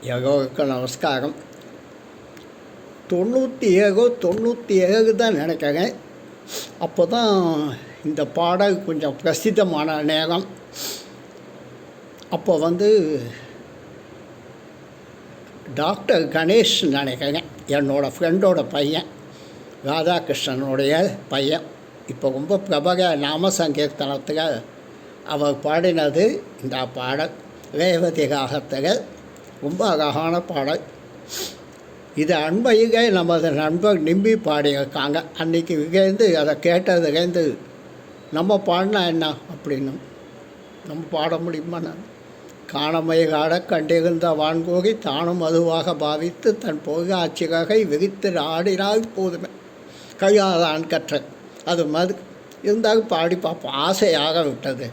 எல்லோருக்கும் நமஸ்காரம். 97 தான் நினைக்கிறேன். அப்போ தான் இந்த பாடல் கொஞ்சம் பிரசித்தமான நேரம். அப்போ டாக்டர் கணேஷ் நினைக்கிறேன், என்னோடய ஃப்ரெண்டோட பையன், ராதாகிருஷ்ணனுடைய பையன். இப்போ ரொம்ப பிரபல நாம சங்கீர்த்தனத்தில் அவர் பாடினது இந்த பாடல். ரேவதி ராகத்தில் ரொம்ப அழகான பாடல். இது அண்மையிலே நமது நண்பர் நிம்பி பாடியிருக்காங்க. அன்றைக்கி இங்கேருந்து அதை கேட்டதுலேருந்து நம்ம பாடினா என்ன அப்படின்னு நம்ம பாட முடியுமா? நான் காணமைகாட கண்டிருந்த வான்கோரி தானும் அதுவாக பாவித்து தன் பொருளாட்சிகை விரித்து ஆடினால் போதுமே கையாதான் கற்ற அது மாதிரி இருந்தாலும் பாடி பார்ப்போம். ஆசையாக விட்டது.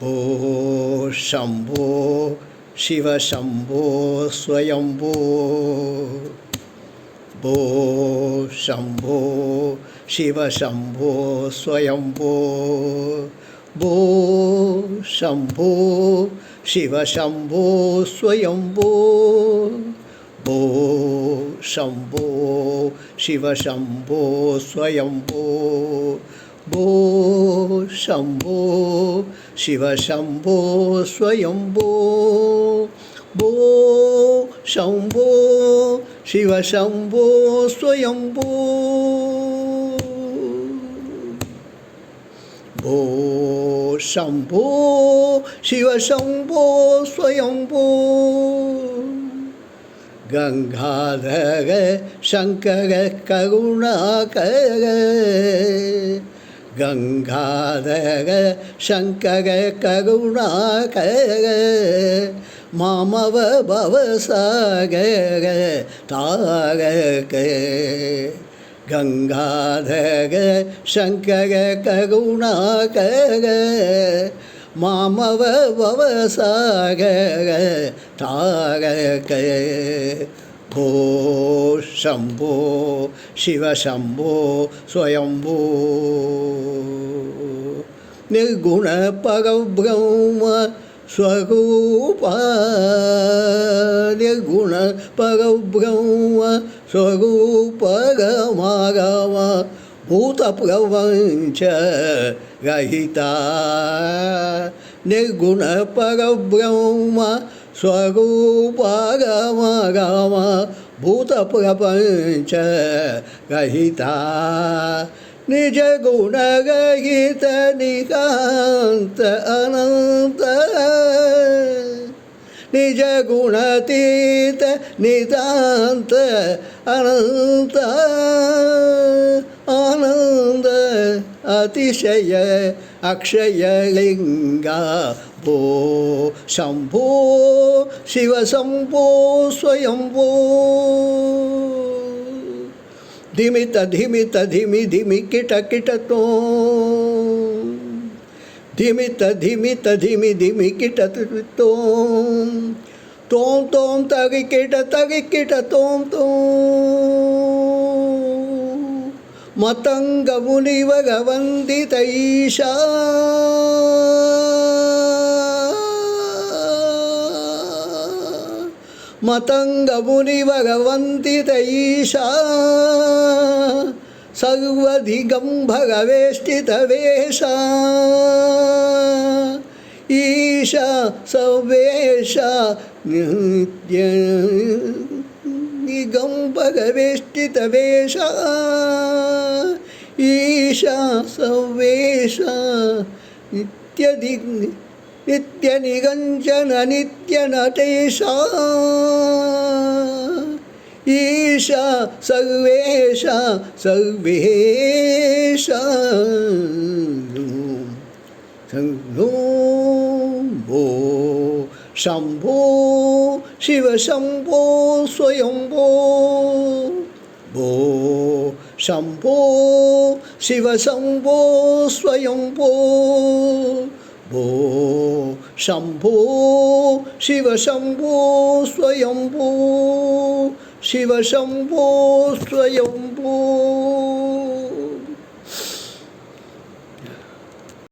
ஓ சம்போ சிவசம்போ ஸ்வயம்போ, போ சம்போ சிவசம்போ ஸ்வயம்போ, போ சம்போ சிவசம்போ ஸ்வயம்போ, போ சம்போ சிவசம்போ ஸ்வயம்போ, போ சம்போ சிவசம்போ ஸ்வயம்போ, போ சம்போ சிவசம்போ ஸ்வயம்போ, போ சம்போ சிவசம்போ ஸ்வயம்போ, கங்காதர சங்கர கருணாகர, கங்காதர சங்கர கருணாகர, மாமவ பவசாகர தாரக, கங்காதர சங்கர கருணாகர, மாமவ பவசாகர தாரக, போ சம்போ சிவசம்போ ஸ்வயம்போ, நிர்குண பரபிரம்ம ஸ்வரூப, நிர்குண பரபிரம்ம ஸ்வரூப ரம பூத பிரபஞ்ச ரஹிதா, நிர்குண பரபிரம்ம ஸ்வரூப ரம பூத பிரபஞ்ச ரஹிதா, நிஜ குணரஹித நிகாந்த அனந்த, நிஜ குணதீத நிதாந்த அனந்த, ஆனந்த அதிசய அக்ஷயலிங்கா, போ சம்போ சிவசம்போ ஸ்வயம்போ, ಧಿಮಿತ ಧಿಮಿತ ಧಿಮಿ ಧಿಮಿ ಕಿಟ ಕಿಟತೋ, ಧಿಮಿತ ಧಿಮಿತ ಧಿಮಿ ಧಿಮಿ ಕಿಟ ತೋ, ತೋಂ ತೋಂ ತಗಿ ಕಿಟ ತೋಂ ತೋ, ಮತಂಗ ಮುನಿವಗ ವಂದಿತ ಈಶಾ, ಮತಂಗ ಮುನಿವಗ ವಂದಿತ ಈಶಾ, ಸರ್ವಧಿಗಂಭಗ ವೇಷ್ಟಿತ ವೇಷ, ಈಶಾ ಸವೇಶ ನಿತ್ಯ ನಿಗಂಭಗ ವೇಷ್ಟಿತ ವೇಷ, ಈಶಾ ಸವೇಶ ನಿತ್ಯ ನಿಗಂಜನ ನಿತ್ಯ ನಟೇಶ, ಈಶಾ ಸರ್ವೇಶ ಸರ್ವೇಶ, ಭೋ ಶಂಭೋ ಶಿವಶಂಭೋ ಸ್ವಯಂಭೋ, ಭೋ ಶಂಭೋ ಶಿವಶಂಭೋ ಸ್ವಯಂಭೋ, ಭೋ ಶಂಭೋ ಶಿವಶಂಭೋ ಸ್ವಯಂಭೋ, ಶಿವಶಂಭೋ ಸ್ವಯಂಭೋ.